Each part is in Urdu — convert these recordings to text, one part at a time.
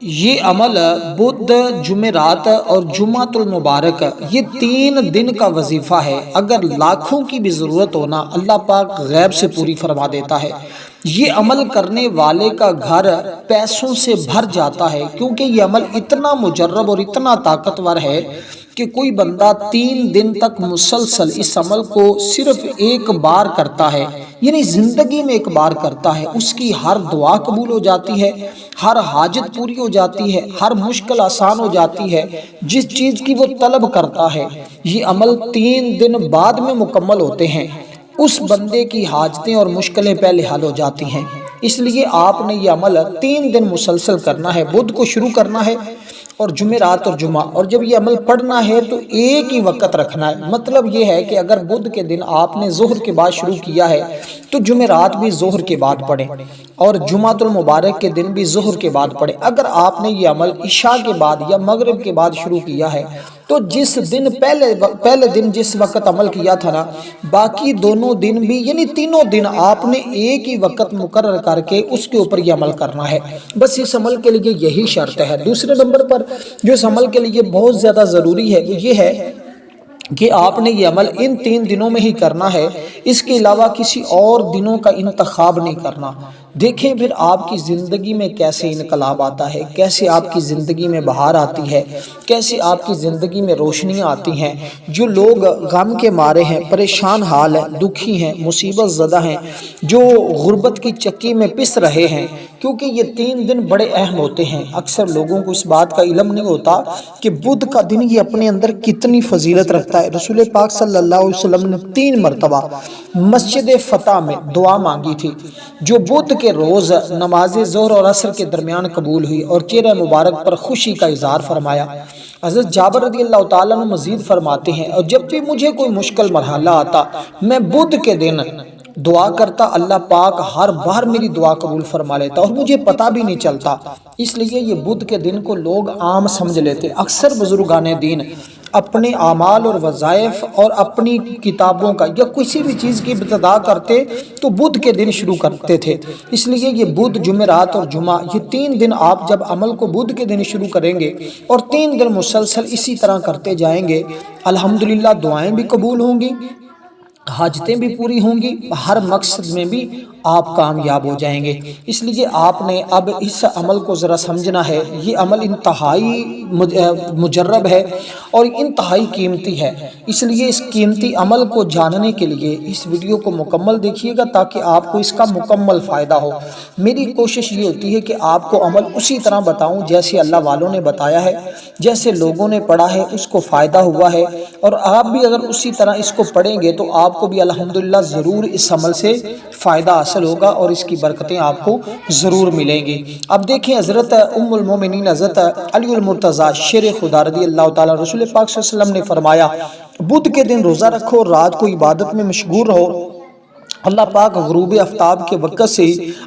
یہ عمل بدھ، جمعرات اور جمعۃ المبارک، یہ 3 دن کا وظیفہ ہے۔ اگر لاکھوں کی بھی ضرورت ہونا، اللہ پاک غیب سے پوری فرما دیتا ہے۔ یہ عمل کرنے والے کا گھر پیسوں سے بھر جاتا ہے، کیونکہ یہ عمل اتنا مجرب اور اتنا طاقتور ہے کہ کوئی بندہ 3 دن تک مسلسل اس عمل کو صرف ایک بار کرتا ہے، یعنی زندگی میں ایک بار کرتا ہے، اس کی ہر دعا قبول ہو جاتی ہے، ہر حاجت پوری ہو جاتی ہے، ہر مشکل آسان ہو جاتی ہے، جس چیز کی وہ طلب کرتا ہے۔ یہ عمل 3 دن بعد میں مکمل ہوتے ہیں، اس بندے کی حاجتیں اور مشکلیں پہلے حل ہو جاتی ہیں۔ اس لیے آپ نے یہ عمل 3 دن مسلسل کرنا ہے۔ بدھ کو شروع کرنا ہے اور جمعرات اور جمعہ، اور جب یہ عمل پڑھنا ہے تو ایک ہی وقت رکھنا ہے۔ مطلب یہ ہے کہ اگر بدھ کے دن آپ نے ظہر کے بعد شروع کیا ہے تو جمعرات بھی ظہر کے بعد پڑھیں، اور جمعۃ المبارک کے دن بھی ظہر کے بعد پڑھیں۔ اگر آپ نے یہ عمل عشاء کے بعد یا مغرب کے بعد شروع کیا ہے تو جس دن پہلے دن جس وقت عمل کیا تھا نا، باقی دونوں دن بھی، یعنی تینوں دن آپ نے ایک ہی وقت مقرر کر کے اس کے اوپر یہ عمل کرنا ہے۔ بس اس عمل کے لیے یہی شرط ہے۔ دوسرے نمبر پر جو اس عمل کے لیے بہت زیادہ ضروری ہے وہ یہ ہے کہ آپ نے یہ عمل ان 3 دنوں میں ہی کرنا ہے، اس کے علاوہ کسی اور دنوں کا انتخاب نہیں کرنا۔ دیکھیں پھر آپ کی زندگی میں کیسے انقلاب آتا ہے، کیسے آپ کی زندگی میں بہار آتی ہے، کیسے آپ کی زندگی میں روشنیاں آتی ہیں۔ جو لوگ غم کے مارے ہیں، پریشان حال ہیں، دکھی ہیں، مصیبت زدہ ہیں، جو غربت کی چکی میں پس رہے ہیں، کیونکہ یہ 3 دن بڑے اہم ہوتے ہیں۔ اکثر لوگوں کو اس بات کا علم نہیں ہوتا کہ بدھ کا دن یہ اپنے اندر کتنی فضیلت رکھتا ہے۔ رسول پاک صلی اللہ علیہ وسلم نے 3 مرتبہ مسجد فتح میں دعا مانگی تھی، جو بدھ کے روز نماز ظہر اور عصر کے درمیان قبول ہوئی، اور چہرہ مبارک پر خوشی کا اظہار فرمایا۔ حضرت جابر رضی اللہ تعالیٰ عنہ مزید فرماتے ہیں، اور جب بھی مجھے کوئی مشکل مرحلہ آتا میں بدھ کے دن دعا کرتا، اللہ پاک ہر بار میری دعا قبول فرما لیتا اور مجھے پتہ بھی نہیں چلتا۔ اس لیے یہ بدھ کے دن کو لوگ عام سمجھ لیتے۔ اکثر بزرگان دین اپنے اعمال اور وظائف اور اپنی کتابوں کا یا کسی بھی چیز کی ابتدا کرتے تو بدھ کے دن شروع کرتے تھے۔ اس لیے یہ بدھ، جمعرات اور جمعہ، یہ 3 دن آپ جب عمل کو بدھ کے دن شروع کریں گے اور 3 دن مسلسل اسی طرح کرتے جائیں گے، الحمدللہ دعائیں بھی قبول ہوں گی، حاجتیں بھی پوری ہوں گی، ہر مقصد میں بھی آپ کامیاب ہو جائیں گے۔ اس لیے آپ نے اب اس عمل کو ذرا سمجھنا ہے۔ یہ عمل انتہائی مجرب ہے اور انتہائی قیمتی ہے، اس لیے اس قیمتی عمل کو جاننے کے لیے اس ویڈیو کو مکمل دیکھیے گا تاکہ آپ کو اس کا مکمل فائدہ ہو۔ میری کوشش یہ ہوتی ہے کہ آپ کو عمل اسی طرح بتاؤں جیسے اللہ والوں نے بتایا ہے، جیسے لوگوں نے پڑھا ہے، اس کو فائدہ ہوا ہے، اور آپ بھی اگر اسی طرح اس کو پڑھیں گے تو آپ کو بھی الحمدللہ ضرور اس عمل سے فائدہ حاصل ہوگا اور اس کی برکتیں آپ کو ضرور ملیں گی۔ اب دیکھیں، حضرت ام المومنین حضرت علی المرتضیٰ شیر خدا رضی اللہ تعالیٰ، رسول پاک صلی اللہ علیہ وسلم نے فرمایا، بدھ کے دن روزہ رکھو اور رات کو عبادت میں مشغول رہو۔ اللہ پاک غروب آفتاب کے وقت سے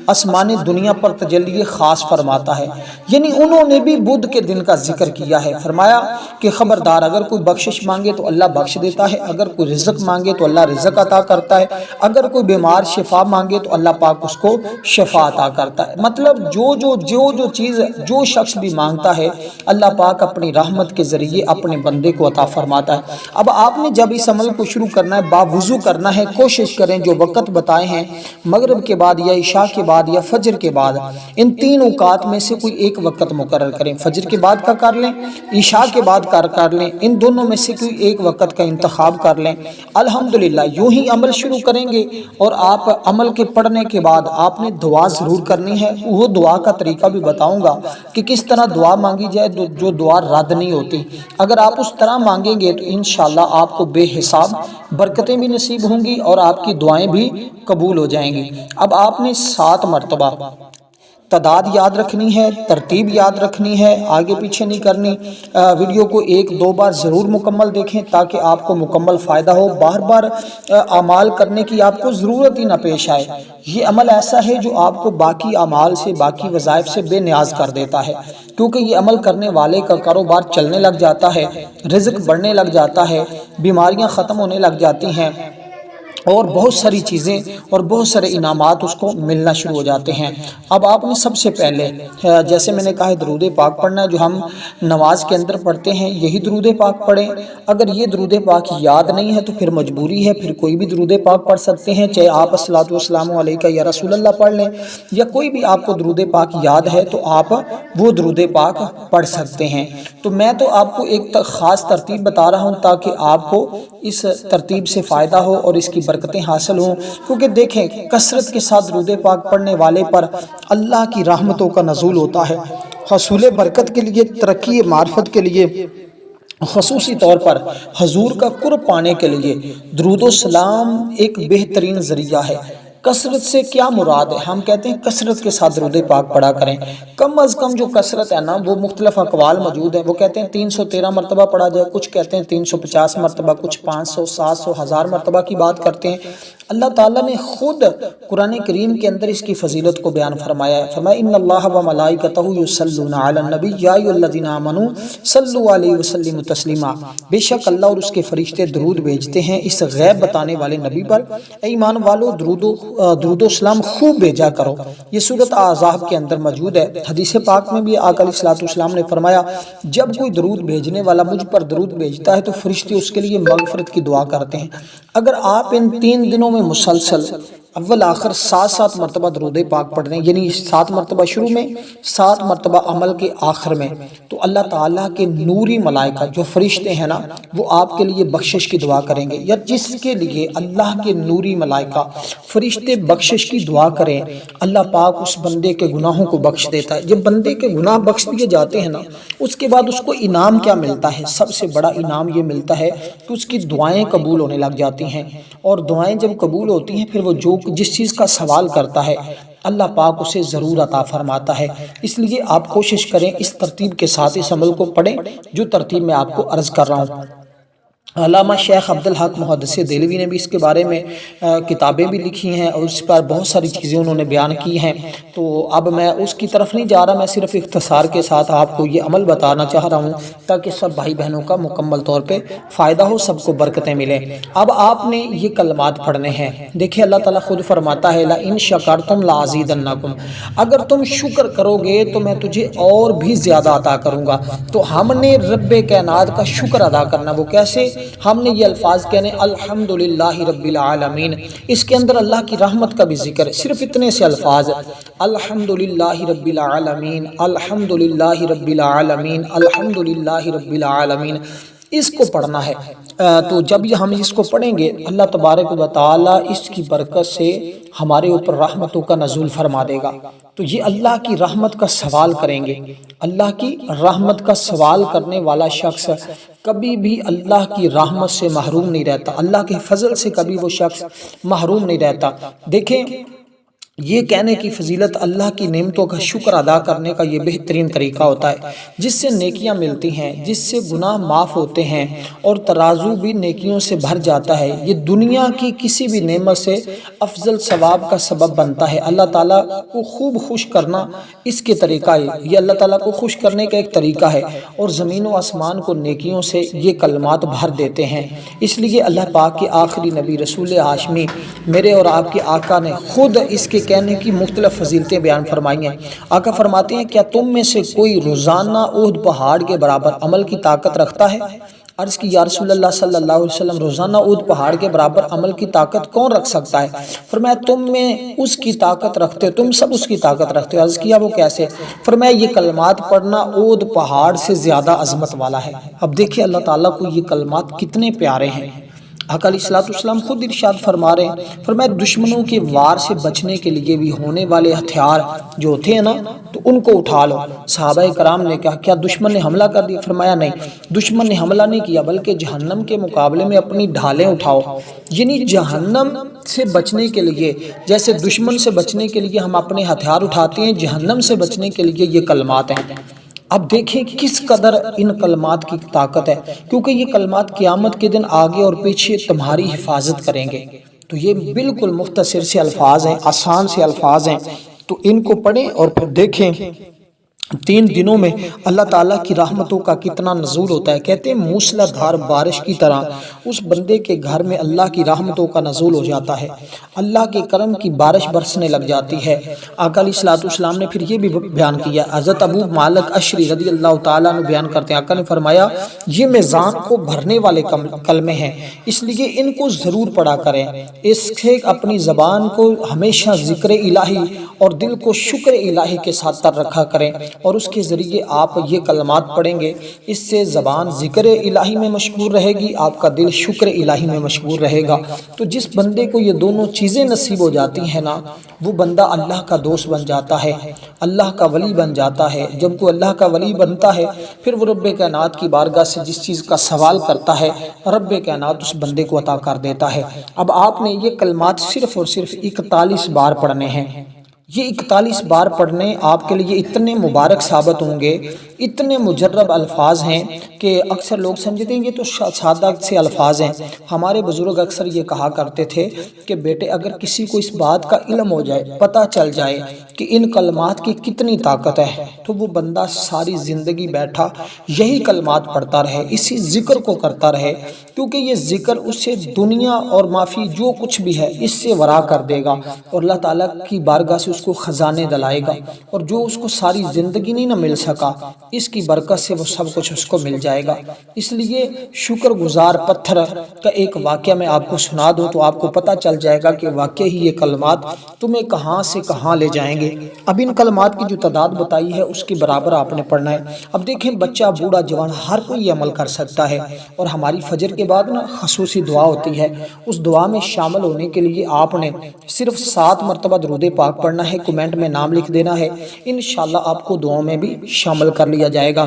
آسمان دنیا پر تجلی خاص فرماتا ہے، یعنی انہوں نے بھی بدھ کے دن کا ذکر کیا ہے۔ فرمایا کہ خبردار، اگر کوئی بخشش مانگے تو اللہ بخش دیتا ہے، اگر کوئی رزق مانگے تو اللہ رزق عطا کرتا ہے، اگر کوئی بیمار شفا مانگے تو اللہ پاک اس کو شفا عطا کرتا ہے۔ مطلب جو چیز جو شخص بھی مانگتا ہے، اللہ پاک اپنی رحمت کے ذریعے اپنے بندے کو عطا فرماتا ہے۔ اب آپ نے جب اس عمل کو شروع کرنا ہے، باوضو کرنا ہے، کوشش کریں جو وقت بتائے ہیں، مغرب کے بعد یا عشاء کے بعد یا فجر کے بعد، ان 3 اوقات میں سے کوئی ایک وقت مقرر کریں۔ فجر کے بعد کا کر لیں، عشاء کے بعد کر لیں، ان دونوں میں سے کوئی ایک وقت کا انتخاب کر لیں۔ الحمدللہ یوں ہی عمل شروع کریں گے، اور آپ عمل کے پڑھنے کے بعد آپ نے دعا ضرور کرنی ہے۔ وہ دعا کا طریقہ بھی بتاؤں گا کہ کس طرح دعا مانگی جائے جو دعا رد نہیں ہوتی۔ اگر آپ اس طرح مانگیں گے تو انشاءاللہ آپ کو بے حساب برکتیں بھی نصیب ہوں گی اور آپ کی دعائیں بھی قبول ہو جائیں گی۔ اب آپ نے 7 مرتبہ تعداد یاد رکھنی ہے، ترتیب یاد رکھنی ہے، آگے پیچھے نہیں کرنی۔ ویڈیو کو 1-2 بار ضرور مکمل دیکھیں تاکہ آپ کو مکمل فائدہ ہو، بار بار اعمال کرنے کی آپ کو ضرورت ہی نہ پیش آئے۔ یہ عمل ایسا ہے جو آپ کو باقی اعمال سے، باقی وظائف سے بے نیاز کر دیتا ہے، کیونکہ یہ عمل کرنے والے کا کاروبار چلنے لگ جاتا ہے، رزق بڑھنے لگ جاتا ہے، بیماریاں ختم ہونے لگ جاتی ہیں، اور بہت ساری چیزیں اور بہت سارے انعامات اس کو ملنا شروع ہو جاتے ہیں۔ اب آپ نے سب سے پہلے جیسے میں نے کہا ہے درود پاک پڑھنا ہے، جو ہم نماز کے اندر پڑھتے ہیں یہی درود پاک پڑھیں۔ اگر یہ درود پاک یاد نہیں ہے تو پھر مجبوری ہے، پھر کوئی بھی درود پاک پڑھ سکتے ہیں، چاہے آپ الصلاۃ والسلام علیکہ یا رسول اللہ پڑھ لیں، یا کوئی بھی آپ کو درود پاک یاد ہے تو آپ وہ درود پاک پڑھ سکتے ہیں۔ تو میں تو آپ کو ایک خاص ترتیب بتا رہا ہوں تاکہ آپ کو اس ترتیب سے فائدہ ہو اور اس کی برکتیں حاصل ہوں، کیونکہ دیکھیں کثرت کے ساتھ درود پاک پڑھنے والے پر اللہ کی رحمتوں کا نزول ہوتا ہے۔ حصول برکت کے لیے، ترقی معرفت کے لیے، خصوصی طور پر حضور کا قرب پانے کے لیے درود و سلام ایک بہترین ذریعہ ہے۔ کثرت سے کیا مراد ہے؟ ہم کہتے ہیں کثرت کے ساتھ درود پاک پڑھا کریں۔ کم از کم جو کثرت ہے نا وہ مختلف اقوال موجود ہیں، وہ کہتے ہیں 313 مرتبہ پڑھا جائے، کچھ کہتے ہیں 350 مرتبہ، کچھ 500، 700، 1000 مرتبہ کی بات کرتے ہیں۔ اللہ تعالیٰ نے خود قرآن کریم کے اندر اس کی فضیلت کو بیان فرمایا ہے، فرمایا ان اللہ و ملائکتہ یصلون علی النبی یا ایھا الذین آمنوا صلوا علیہ وسلموا تسلیما، بے شک اللہ اور اس کے فرشتے درود بھیجتے ہیں اس غیب بتانے والے نبی پر، اے ایمان والو درود و سلام خوب بھیجا کرو۔ یہ سورۃ احزاب کے اندر موجود ہے۔ حدیث پاک میں بھی آقا علیہ الصلوۃ والسلام نے فرمایا جب کوئی درود بھیجنے والا مجھ پر درود بھیجتا ہے تو فرشتے اس کے لیے مغفرت کی دعا کرتے ہیں۔ اگر آپ ان 3 دنوں میں مسلسل اول آخر 7 مرتبہ درود پاک پڑھ رہے ہیں، یعنی 7 مرتبہ شروع میں، 7 مرتبہ عمل کے آخر میں، تو اللہ تعالیٰ کے نوری ملائکہ جو فرشتے ہیں نا وہ آپ کے لیے بخشش کی دعا کریں گے، یا جس کے لیے اللہ کے نوری ملائکہ فرشتے بخشش کی دعا کریں اللہ پاک اس بندے کے گناہوں کو بخش دیتا ہے۔ جب بندے کے گناہ بخش دیے جاتے ہیں نا اس کے بعد اس کو انعام کیا ملتا ہے؟ سب سے بڑا انعام یہ ملتا ہے کہ اس کی دعائیں قبول ہونے لگ جاتی ہیں، اور دعائیں جب قبول ہوتی ہیں پھر وہ جس چیز کا سوال کرتا ہے اللہ پاک اسے ضرور عطا فرماتا ہے۔ اس لیے آپ کوشش کریں اس ترتیب کے ساتھ اس عمل کو پڑھیں جو ترتیب میں آپ کو عرض کر رہا ہوں۔ علامہ شیخ عبدالحق محدث دہلوی نے بھی اس کے بارے میں کتابیں بھی لکھی ہیں اور اس پر بہت ساری چیزیں انہوں نے بیان کی ہیں، تو اب میں اس کی طرف نہیں جا رہا، میں صرف اختصار کے ساتھ آپ کو یہ عمل بتانا چاہ رہا ہوں تاکہ سب بھائی بہنوں کا مکمل طور پہ فائدہ ہو، سب کو برکتیں ملیں۔ اب آپ نے یہ کلمات پڑھنے ہیں۔ دیکھیں اللہ تعالیٰ خود فرماتا ہے لَإِن شَكَرْتُمْ لَأَزِيدَنَّكُمْ، اگر تم شکر کرو گے تو میں تجھے اور بھی زیادہ عطا کروں گا۔ تو ہم نے رب کائنات کا شکر ادا کرنا، وہ کیسے؟ ہم نے یہ الفاظ کہنے الحمدللہ رب العالمین، اس کے اندر اللہ کی رحمت کا بھی ذکر ہے، صرف اتنے سے الفاظ الحمدللہ رب العالمین، الحمدللہ رب العالمین، الحمدللہ رب العالمین، اس کو پڑھنا ہے۔ تو جب ہم اس کو پڑھیں گے اللہ تبارک و تعالی اس کی برکت سے ہمارے اوپر رحمتوں کا نزول فرما دے گا۔ تو یہ اللہ کی رحمت کا سوال کریں گے۔ اللہ کی رحمت کا سوال کرنے والا شخص کبھی بھی اللہ کی رحمت سے محروم نہیں رہتا، اللہ کے فضل سے کبھی وہ شخص محروم نہیں رہتا۔ دیکھیں یہ کہنے کی فضیلت اللہ کی نعمتوں کا شکر ادا کرنے کا یہ بہترین طریقہ ہوتا ہے جس سے نیکیاں ملتی ہیں، جس سے گناہ معاف ہوتے ہیں اور ترازو بھی نیکیوں سے بھر جاتا ہے۔ یہ دنیا کی کسی بھی نعمت سے افضل ثواب کا سبب بنتا ہے۔ اللہ تعالیٰ کو خوب خوش کرنا اس کے طریقہ ہے، یہ اللہ تعالیٰ کو خوش کرنے کا ایک طریقہ ہے، اور زمین و آسمان کو نیکیوں سے یہ کلمات بھر دیتے ہیں۔ اس لیے اللہ پاک کے آخری نبی رسول ہاشمی میرے اور آپ کے آقا نے خود اس کے کہنے کی مختلف فضیلتیں بیان فرمائی ہیں۔ آقا فرماتے ہیں کیا تم میں سے کوئی روزانہ احد پہاڑ کے برابر عمل کی طاقت رکھتا ہے؟ عرض کی یا رسول اللہ صلی اللہ علیہ وسلم روزانہ احد پہاڑ کے برابر عمل کی طاقت کون رکھ سکتا ہے؟ فرمایا تم میں اس کی طاقت رکھتے، تم سب اس کی طاقت رکھتے ہو۔ عرض کیا وہ کیسے؟ فرمایا یہ کلمات پڑھنا احد پہاڑ سے زیادہ عظمت والا ہے۔ اب دیکھیں اللہ تعالیٰ کو یہ کلمات کتنے پیارے ہیں۔ آقا علیہ الصلوۃ والسلام خود ارشاد فرما رہے ہیں، فرمایا دشمنوں کے وار سے بچنے کے لیے بھی ہونے والے ہتھیار جو ہوتے ہیں نا تو ان کو اٹھا لو۔ صحابہ کرام نے کہا کیا دشمن نے حملہ کر دیا؟ فرمایا نہیں، دشمن نے حملہ نہیں کیا بلکہ جہنم کے مقابلے میں اپنی ڈھالیں اٹھاؤ۔ یعنی جہنم سے بچنے کے لیے، جیسے دشمن سے بچنے کے لیے ہم اپنے ہتھیار اٹھاتے ہیں، جہنم سے بچنے کے لیے یہ کلمات ہیں۔ اب دیکھیں کس قدر ان کلمات کی طاقت ہے، کیونکہ یہ کلمات قیامت کے دن آگے اور پیچھے تمہاری حفاظت کریں گے۔ تو یہ بالکل مختصر سے الفاظ ہیں، آسان سے الفاظ ہیں، تو ان کو پڑھیں اور پھر دیکھیں 3 دنوں میں اللہ تعالیٰ کی رحمتوں کا کتنا نزول ہوتا ہے۔ کہتے ہیں موسلا دھار بارش کی طرح اس بندے کے گھر میں اللہ کی رحمتوں کا نزول ہو جاتا ہے، اللہ کے کرم کی بارش برسنے لگ جاتی ہے۔ آقا علیہ السلام نے پھر یہ بھی بیان کیا، حضرت ابو مالک اشری رضی اللہ تعالیٰ عنہ بیان کرتے ہیں، آقا نے فرمایا یہ میزان کو بھرنے والے کلمے ہیں، اس لیے ان کو ضرور پڑھا کریں، اس سے اپنی زبان کو ہمیشہ ذکر الہی اور دل کو شکر الہی کے ساتھ تر رکھا کریں، اور اس کے ذریعے آپ یہ کلمات پڑھیں گے، اس سے زبان ذکر الہی میں مشغول رہے گی، آپ کا دل شکر الہی میں مشغول رہے گا۔ تو جس بندے کو یہ دونوں چیزیں نصیب ہو جاتی ہیں نا، وہ بندہ اللہ کا دوست بن جاتا ہے، اللہ کا ولی بن جاتا ہے۔ جب کوئی اللہ کا ولی بنتا ہے پھر وہ رب کائنات کی بارگاہ سے جس چیز کا سوال کرتا ہے رب کائنات اس بندے کو عطا کر دیتا ہے۔ اب آپ نے یہ کلمات صرف اور صرف 41 بار پڑھنے ہیں۔ یہ 41 بار پڑھنے آپ کے لیے اتنے مبارک ثابت ہوں گے، اتنے مجرب الفاظ ہیں کہ اکثر لوگ سمجھتے ہیں یہ تو سادہ سے الفاظ ہیں۔ ہمارے بزرگ اکثر یہ کہا کرتے تھے کہ بیٹے اگر کسی کو اس بات کا علم ہو جائے، پتہ چل جائے کہ ان کلمات کی کتنی طاقت ہے، تو وہ بندہ ساری زندگی بیٹھا یہی کلمات پڑھتا رہے، اسی ذکر کو کرتا رہے، کیونکہ یہ ذکر اسے دنیا اور معافی جو کچھ بھی ہے اس سے ورا کر دے گا، اور اللہ تعالیٰ کی بارگاہ سے اس کو خزانے دلائے گا، اور جو اس کو ساری زندگی نہیں نہ مل سکا اس کی برکت سے وہ سب کچھ اس کو مل جائے گا۔ اس لیے شکر گزار پتھر کا ایک واقعہ میں آپ کو سنا دوں تو آپ کو پتہ چل جائے گا کہ واقعی ہی یہ کلمات تمہیں کہاں سے کہاں لے جائیں گے۔ اب ان کلمات کی جو تعداد بتائی ہے اس کے برابر آپ نے پڑھنا ہے۔ اب دیکھیں بچہ بوڑھا جوان ہر کوئی یہ عمل کر سکتا ہے، اور ہماری فجر کے بعد نا خصوصی دعا ہوتی ہے، اس دعا میں شامل ہونے کے لیے آپ نے صرف 7 مرتبہ درود پاک پڑھنا ہے، کمنٹ میں نام لکھ دینا ہے، انشاءاللہ آپ کو دعاؤں میں بھی شامل کر لیا جائے گا۔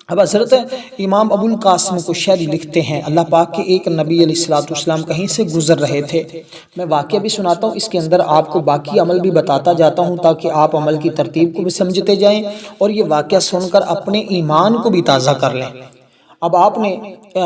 اب حضرت امام ابو القاسم کشیری لکھتے ہیں اللہ پاک کے ایک نبی علیہ السلام کہیں سے گزر رہے تھے۔ میں واقعہ بھی سناتا ہوں، اس کے اندر آپ کو باقی عمل بھی بتاتا جاتا ہوں تاکہ آپ عمل کی ترتیب کو بھی سمجھتے جائیں اور یہ واقعہ سن کر اپنے ایمان کو بھی تازہ کر لیں۔ اب آپ نے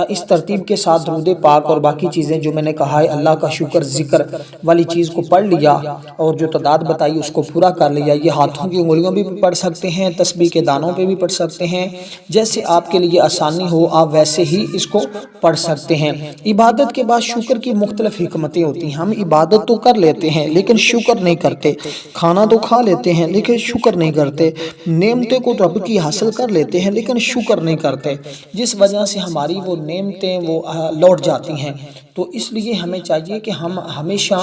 اس ترتیب کے ساتھ درود پاک اور باقی چیزیں جو میں نے کہا ہے اللہ کا شکر ذکر والی چیز کو پڑھ لیا، اور جو تعداد بتائی اس کو پورا کر لیا۔ یہ ہاتھوں کی انگلیوں بھی پڑھ سکتے ہیں، تسبیح کے دانوں پہ بھی پڑھ سکتے ہیں، جیسے آپ کے لیے آسانی ہو آپ ویسے ہی اس کو پڑھ سکتے ہیں۔ عبادت کے بعد شکر کی مختلف حکمتیں ہوتی ہیں۔ ہم عبادت تو کر لیتے ہیں لیکن شکر نہیں کرتے، کھانا تو کھا لیتے ہیں لیکن شکر نہیں کرتے، نعمتیں کو رب کی حاصل کر لیتے ہیں لیکن شکر نہیں کرتے، جس وجہ سے ہماری وہ نعمتیں وہ لوٹ جاتی ہیں۔ تو اس لیے ہمیں چاہیے کہ ہم ہمیشہ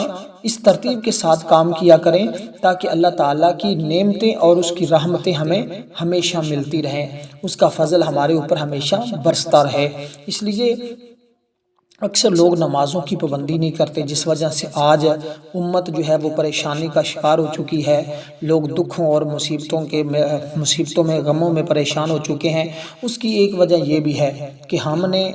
اس ترتیب کے ساتھ کام کیا کریں تاکہ اللہ تعالیٰ کی نعمتیں اور اس کی رحمتیں ہمیں ہمیشہ ملتی رہیں، اس کا فضل ہمارے اوپر ہمیشہ برستا رہے۔ اس لیے اکثر لوگ نمازوں کی پابندی نہیں کرتے، جس وجہ سے آج امت جو ہے وہ پریشانی کا شکار ہو چکی ہے، لوگ دکھوں اور مصیبتوں میں غموں میں پریشان ہو چکے ہیں۔ اس کی ایک وجہ یہ بھی ہے کہ ہم نے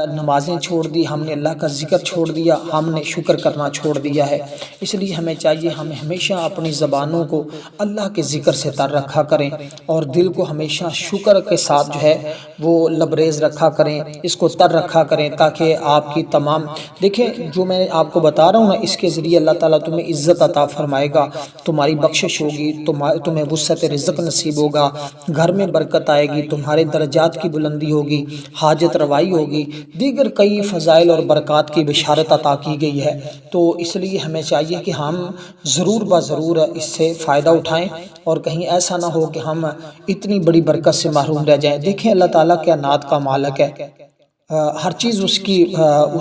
نمازیں چھوڑ دی، ہم نے اللہ کا ذکر چھوڑ دیا، ہم نے شکر کرنا چھوڑ دیا ہے۔ اس لیے ہمیں چاہیے ہم ہمیشہ اپنی زبانوں کو اللہ کے ذکر سے تر رکھا کریں اور دل کو ہمیشہ شکر کے ساتھ جو ہے وہ لبریز رکھا کریں، اس کو تر رکھا کریں تاکہ آپ کی تمام دیکھیں جو میں آپ کو بتا رہا ہوں نا، اس کے ذریعے اللہ تعالیٰ تمہیں عزت عطا فرمائے گا، تمہاری بخشش ہوگی، تمہیں وسعت رزق نصیب ہوگا، گھر میں برکت آئے گی، تمہارے درجات کی بلندی ہوگی، حاجت روائی ہوگی، دیگر کئی فضائل اور برکات کی بشارت عطا کی گئی ہے۔ تو اس لیے ہمیں چاہیے کہ ہم ضرور بضرور اس سے فائدہ اٹھائیں اور کہیں ایسا نہ ہو کہ ہم اتنی بڑی برکت سے محروم رہ جائیں۔ دیکھیں اللہ تعالیٰ کائنات کا مالک ہے، ہر چیز اس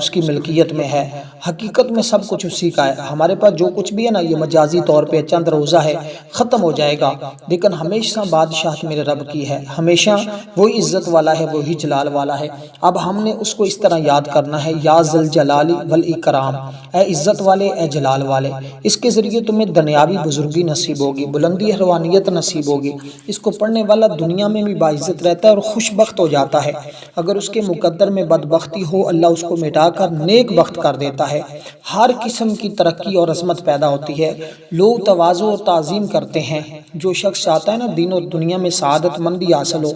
کی ملکیت میں ہے، حقیقت میں سب کچھ اسی کا ہے۔ ہمارے پاس جو کچھ بھی ہے نا یہ مجازی طور پہ چند روزہ ہے، ختم ہو جائے گا، لیکن ہمیشہ بادشاہت میرے رب کی ہے، ہمیشہ وہی عزت والا ہے، وہی جلال والا ہے۔ اب ہم نے اس کو اس طرح یاد کرنا ہے، یا ذل جلال والاکرام، اے عزت والے، اے جلال والے۔ اس کے ذریعے تمہیں دنیاوی بزرگی نصیب ہوگی، بلندی حیوانیت نصیب ہوگی۔ اس کو پڑھنے والا دنیا میں بھی باعزت رہتا ہے اور خوش بخت ہو جاتا ہے۔ اگر اس کے مقدر میں بدبختی ہو اللہ اس کو مٹا کر نیک بخت کر دیتا ہے۔ ہر قسم کی ترقی اور عظمت پیدا ہوتی ہے، لوگ تواضع اور تعظیم کرتے ہیں۔ جو شخص چاہتا ہے نا دین اور دنیا میں سعادت مندی حاصل ہو،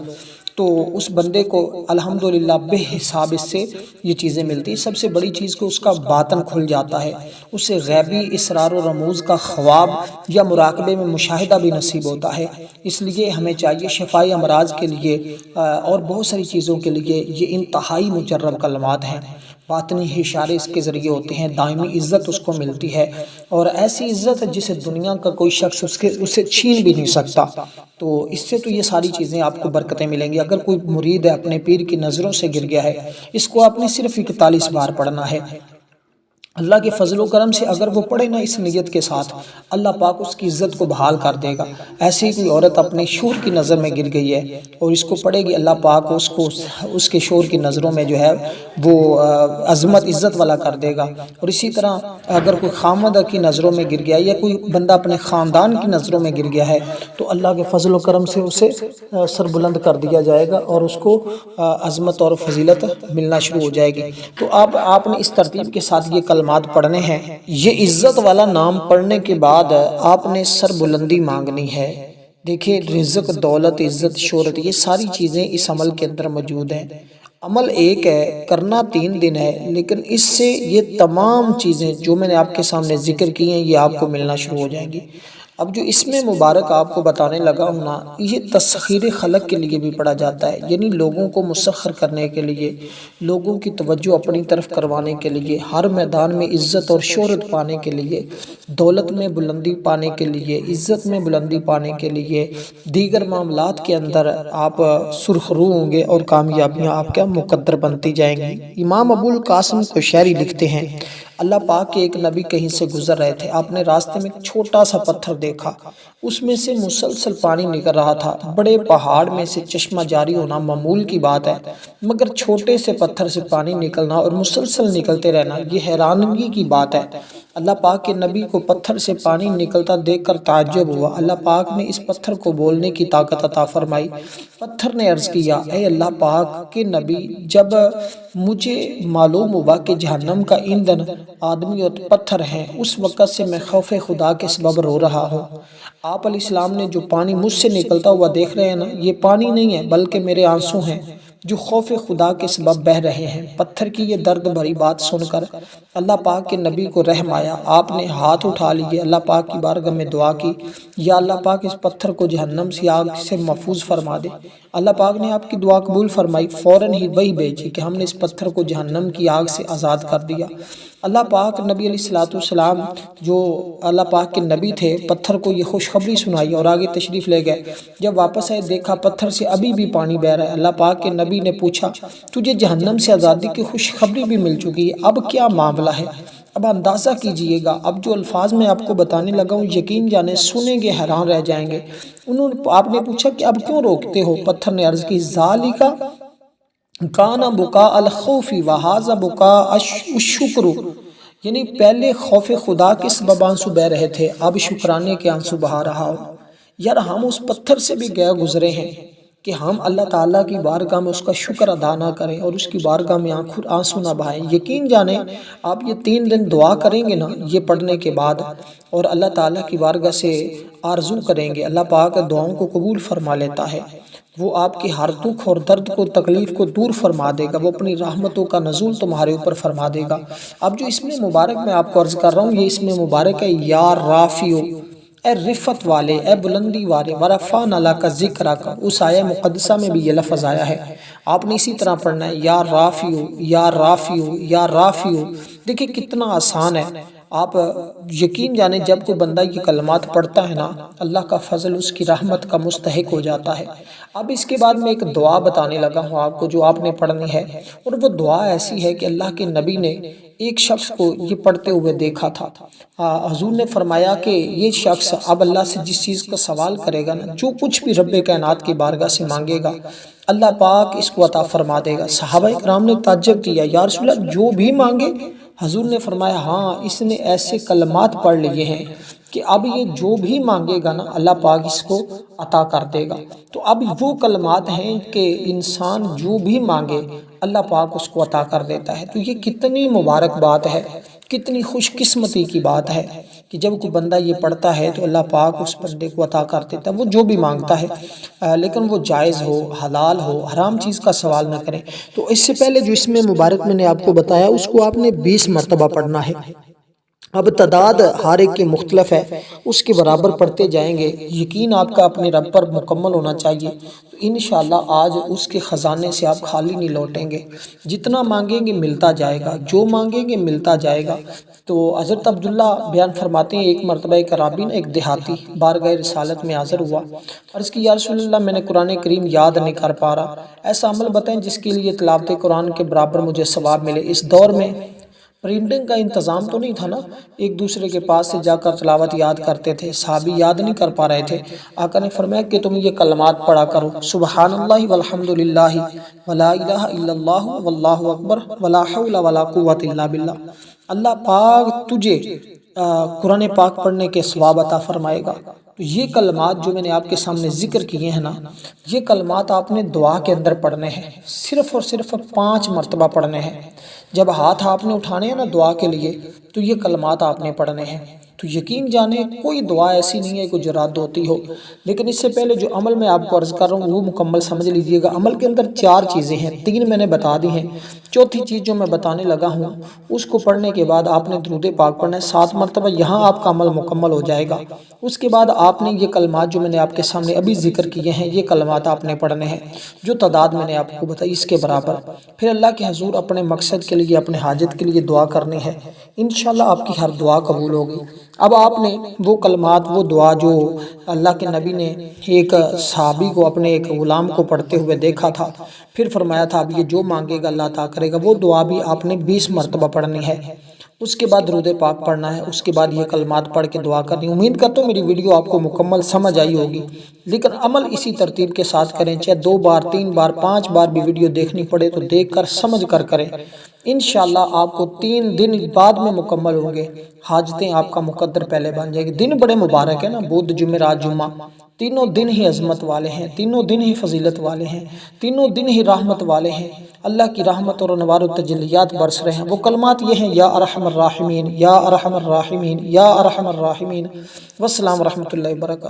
تو اس بندے کو الحمدللہ بے حساب اس سے یہ چیزیں ملتی ہیں۔ سب سے بڑی چیز کہ اس کا باطن کھل جاتا ہے، اسے غیبی اسرار و رموز کا خواب یا مراقبے میں مشاہدہ بھی نصیب ہوتا ہے۔ اس لیے ہمیں چاہیے شفائی امراض کے لیے اور بہت ساری چیزوں کے لیے یہ انتہائی مجرب کلمات ہیں۔ باطنی اشارے اس کے ذریعے ہوتے ہیں، دائمی عزت اس کو ملتی ہے، اور ایسی عزت جسے دنیا کا کوئی شخص اسے چھین بھی نہیں سکتا۔ تو اس سے تو یہ ساری چیزیں آپ کو برکتیں ملیں گی۔ اگر کوئی مرید ہے اپنے پیر کی نظروں سے گر گیا ہے، اس کو آپ نے صرف 41 بار پڑھنا ہے۔ اللہ کے فضل و کرم سے اگر وہ پڑھے نا اس نیت کے ساتھ، اللہ پاک اس کی عزت کو بحال کر دے گا۔ ایسی ہی کوئی عورت اپنے شور کی نظر میں گر گئی ہے اور اس کو پڑھے گی، اللہ پاک اس کے شور کی نظروں میں جو ہے وہ عظمت عزت والا کر دے گا۔ اور اسی طرح اگر کوئی خامد کی نظروں میں گر گیا یا کوئی بندہ اپنے خاندان کی نظروں میں گر گیا ہے تو اللہ کے فضل و کرم سے اسے سر بلند کر دیا جائے گا اور اس کو عظمت اور فضیلت ملنا شروع ہو جائے گی۔ تو آپ نے اس ترتیب کے ساتھ یہ کلمات پڑھنے ہیں۔ یہ عزت والا نام پڑھنے کے بعد آپ نے سر بلندی مانگنی ہے۔ دیکھیں، رزق، دولت، عزت، شہرت، یہ ساری چیزیں اس عمل کے اندر موجود ہیں۔ عمل ایک ہے، کرنا 3 دن ہے، لیکن اس سے یہ تمام چیزیں جو میں نے آپ کے سامنے ذکر کی ہیں یہ آپ کو ملنا شروع ہو جائیں گی۔ اب جو اس میں مبارک آپ کو بتانے لگا ہوں نا، یہ تسخیر خلق کے لیے بھی پڑھا جاتا ہے، یعنی لوگوں کو مسخر کرنے کے لیے، لوگوں کی توجہ اپنی طرف کروانے کے لیے، ہر میدان میں عزت اور شہرت پانے کے لیے، دولت میں بلندی پانے کے لیے، عزت میں بلندی پانے کے لیے، دیگر معاملات کے اندر آپ سرخرو ہوں گے اور کامیابیاں آپ کا مقدر بنتی جائیں گی۔ امام ابو القاسم کوشیری لکھتے ہیں، اللہ پاک کے ایک نبی کہیں سے گزر رہے تھے، آپ نے راستے میں ایک چھوٹا سا پتھر دیکھا، اس میں سے مسلسل پانی نکل رہا تھا۔ بڑے پہاڑ میں سے چشمہ جاری ہونا معمول کی بات ہے، مگر چھوٹے سے پتھر سے پانی نکلنا اور مسلسل نکلتے رہنا یہ حیرانگی کی بات ہے۔ اللہ پاک کے نبی کو پتھر سے پانی نکلتا دیکھ کر تعجب ہوا۔ اللہ پاک نے اس پتھر کو بولنے کی طاقت عطا فرمائی۔ پتھر نے عرض کیا، اے اللہ پاک کے نبی، جب مجھے معلوم ہوا کہ جہنم کا ایندھن آدمی اور پتھر ہیں، اس وقت سے میں خوف خدا کے سبب رو رہا ہوں۔ آپ علیہ السلام نے جو پانی مجھ سے نکلتا ہوا دیکھ رہے ہیں نا، یہ پانی نہیں ہے بلکہ میرے آنسو ہیں جو خوف خدا کے سبب بہ رہے ہیں۔ پتھر کی یہ درد بھری بات سن کر اللہ پاک کے نبی کو رحم آیا، آپ نے ہاتھ اٹھا لیے، اللہ پاک کی بارگاہ میں دعا کی، یا اللہ پاک اس پتھر کو جہنم سے آگ سے محفوظ فرما دے۔ اللہ پاک نے آپ کی دعا قبول فرمائی، فوراً ہی وحی بھیجی کہ ہم نے اس پتھر کو جہنم کی آگ سے آزاد کر دیا۔ اللہ پاک نبی علیہ السلام جو اللہ پاک کے نبی تھے، پتھر کو یہ خوشخبری سنائی اور آگے تشریف لے گئے۔ جب واپس آئے دیکھا پتھر سے ابھی بھی پانی بہ رہا ہے۔ اللہ پاک کے نبی نے پوچھا، تجھے جہنم سے آزادی کی خوشخبری بھی مل چکی ہے، اب کیا معاملہ ہے؟ اب اندازہ کیجئے گا، اب جو الفاظ میں آپ کو بتانے لگا ہوں یقین جانے سنیں گے حیران رہ جائیں گے۔ آپ نے پوچھا کہ اب کیوں روکتے ہو؟ پتھر نے عرض کی، ذالکا کانا بکا الخوفی وہذا بکا الشکر، یعنی پہلے خوف خدا کے سبب آنسو بہ رہے تھے، اب شکرانے کے آنسو بہا رہا ہوں۔ یار ہم اس پتھر سے بھی گئے گزرے ہیں کہ ہم اللہ تعالیٰ کی بارگاہ میں اس کا شکر ادا نہ کریں اور اس کی بارگاہ میں آنسو نہ بہائیں۔ یقین جانیں آپ یہ 3 دن دعا کریں گے نا یہ پڑھنے کے بعد، اور اللہ تعالیٰ کی بارگاہ سے آرزو کریں گے، اللہ پاک دعاؤں کو قبول فرما لیتا ہے، وہ آپ کے ہر دکھ اور درد کو تکلیف کو دور فرما دے گا، وہ اپنی رحمتوں کا نزول تمہارے اوپر فرما دے گا۔ اب جو اس میں مبارک میں آپ کو عرض کر رہا ہوں، یہ اس میں مبارک ہے، یا رافیو، اے رفت والے، اے بلندی والے، ورفعنا لک ذکرک، اس آیہ مقدسہ میں بھی یہ لفظ آیا ہے، آپ نے اسی طرح پڑھنا ہے، یا رافیو، یا رافیو، یا رافیو۔ دیکھیں کتنا آسان ہے، آپ یقین جانیں جب کوئی بندہ یہ کلمات پڑھتا ہے نا، اللہ کا فضل اس کی رحمت کا مستحق ہو جاتا ہے۔ اب اس کے بعد میں ایک دعا بتانے لگا ہوں آپ کو جو آپ نے پڑھنی ہے، اور وہ دعا ایسی ہے کہ اللہ کے نبی نے ایک شخص کو یہ پڑھتے ہوئے دیکھا تھا۔ حضور نے فرمایا کہ یہ شخص اب اللہ سے جس چیز کا سوال کرے گا نا، جو کچھ بھی رب کائنات کی بارگاہ سے مانگے گا، اللہ پاک اس کو عطا فرما دے گا۔ صحابہ کرام نے تعجب کیا، یا رسول اللہ جو بھی مانگے؟ حضور نے فرمایا ہاں، اس نے ایسے کلمات پڑھ لیے ہیں کہ اب یہ جو بھی مانگے گا نا اللہ پاک اس کو عطا کر دے گا۔ تو اب وہ کلمات ہیں کہ انسان جو بھی مانگے اللہ پاک اس کو عطا کر دیتا ہے۔ تو یہ کتنی مبارک بات ہے، کتنی خوش قسمتی کی بات ہے کہ جب کوئی بندہ یہ پڑھتا ہے تو اللہ پاک اس بندے کو عطا کر دیتا ہے وہ جو بھی مانگتا ہے، لیکن وہ جائز ہو، حلال ہو، حرام چیز کا سوال نہ کریں۔ تو اس سے پہلے جو اس میں مبارک میں نے آپ کو بتایا اس کو آپ نے 20 مرتبہ پڑھنا ہے۔ اب تعداد ہر ایک کی مختلف ہے، اس کے برابر پڑھتے جائیں گے، یقین آپ کا اپنے رب پر مکمل ہونا چاہیے، تو انشاءاللہ آج اس کے خزانے سے آپ خالی نہیں لوٹیں گے۔ جتنا مانگیں گے ملتا جائے گا، جو مانگیں گے ملتا جائے گا۔ تو حضرت عبداللہ بیان فرماتے ہیں ایک مرتبہ ایک عرابی نے ایک دیہاتی بارگاہ رسالت میں حاضر ہوا، عرض کی یا رسول اللہ میں نے قرآن کریم یاد نہیں کر پا رہا، ایسا عمل بتائیں جس کے لیے تلاوت قرآن کے برابر مجھے ثواب ملے۔ اس دور میں پرنٹنگ کا انتظام تو نہیں تھا نا، ایک دوسرے کے پاس سے جا کر تلاوت یاد کرتے تھے، صحابی یاد نہیں کر پا رہے تھے۔ آقا نے فرمایا کہ تم یہ کلمات پڑھا کرو، سبحان اللہ والحمدللہ ولا الہ الا اللہ واللہ اکبر ولا حول ولا قوت الا باللہ۔ اللہ پاک تجھے قرآن پاک پڑھنے کے ثواب عطا فرمائے گا۔ تو یہ کلمات جو میں نے آپ کے سامنے ذکر کیے ہیں نا، یہ کلمات آپ نے دعا کے اندر پڑھنے ہیں، صرف اور صرف 5 مرتبہ پڑھنے ہیں۔ جب ہاتھ آپ نے اٹھانے ہیں نا دعا کے لیے تو یہ کلمات آپ نے پڑھنے ہیں۔ تو یقین جانے کوئی دعا ایسی نہیں ہے کوئی جو رد ہوتی ہو، لیکن اس سے پہلے جو عمل میں آپ کو عرض کر رہا ہوں وہ مکمل سمجھ لیجئے گا۔ عمل کے اندر 4 چیزیں ہیں، 3 میں نے بتا دی ہیں، چوتھی چیز جو میں بتانے لگا ہوں اس کو پڑھنے کے بعد آپ نے درود پاک پڑھنا ہے 7 مرتبہ، یہاں آپ کا عمل مکمل ہو جائے گا۔ اس کے بعد آپ نے یہ کلمات جو میں نے آپ کے سامنے ابھی ذکر کیے ہیں یہ کلمات آپ نے پڑھنے ہیں، جو تعداد میں نے آپ کو بتائی اس کے برابر، پھر اللہ کے حضور اپنے مقصد کے لیے اپنے حاجت کے لیے دعا کرنی ہے، انشاءاللہ آپ کی ہر دعا قبول ہوگی۔ اب آپ نے وہ کلمات وہ دعا جو اللہ کے نبی نے ایک صحابی کو اپنے ایک غلام کو پڑھتے ہوئے دیکھا تھا، پھر فرمایا تھا اب یہ جو مانگے گا اللہ عطا کرے گا، وہ دعا بھی آپ نے 20 مرتبہ پڑھنی ہے۔ اس کے بعد درود پاک پڑھنا ہے، اس کے بعد یہ کلمات پڑھ کے دعا کرنی۔ امید کرتا ہوں میری ویڈیو آپ کو مکمل سمجھ آئی ہوگی، لیکن عمل اسی ترتیب کے ساتھ کریں، چاہے 2 بار 3 بار 5 بار بھی ویڈیو دیکھنی پڑے تو دیکھ کر سمجھ کر کریں۔ انشاءاللہ آپ کو 3 دن بعد میں مکمل ہوں گے، حاجتیں آپ کا مقدر پہلے بن جائے گی۔ دن بڑے مبارک ہیں نا، بدھ جمعرات جمعہ، تینوں دن ہی عظمت والے ہیں، تینوں دن ہی فضیلت والے ہیں، تینوں دن ہی رحمت والے ہیں، اللہ کی رحمت اور انوار و تجلیات برس رہے ہیں۔ وہ کلمات یہ ہیں یا ارحم الراحمین یا ارحم الراحمین یا ارحم الراحمین۔ والسلام ورحمۃ اللہ وبرکاتہ۔